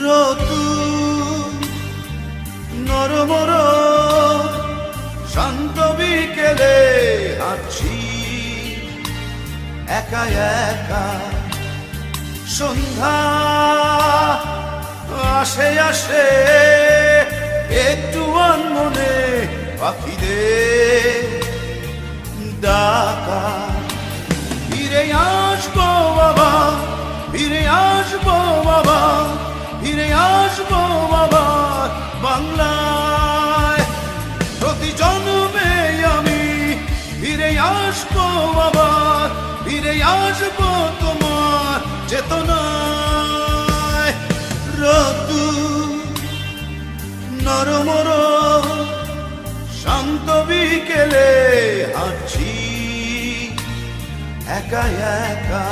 রতু নরমর শান্ত বিকেলে হাঁটছি একা একা। সন্ধ্যা আসে আসে একটু মনে পাখিদের ডাকা। ফিরে আসবো বাবা, ফিরে আসবো বাবা, ফিরে আসবো বাবা বাংলায়। প্রতি জন্মে আমি ফিরে আসবো বাবা, ফিরে আসবো তোমার চেতনায়। রতু নরমর শান্ত বিকেলে হাঁটছি একা একা।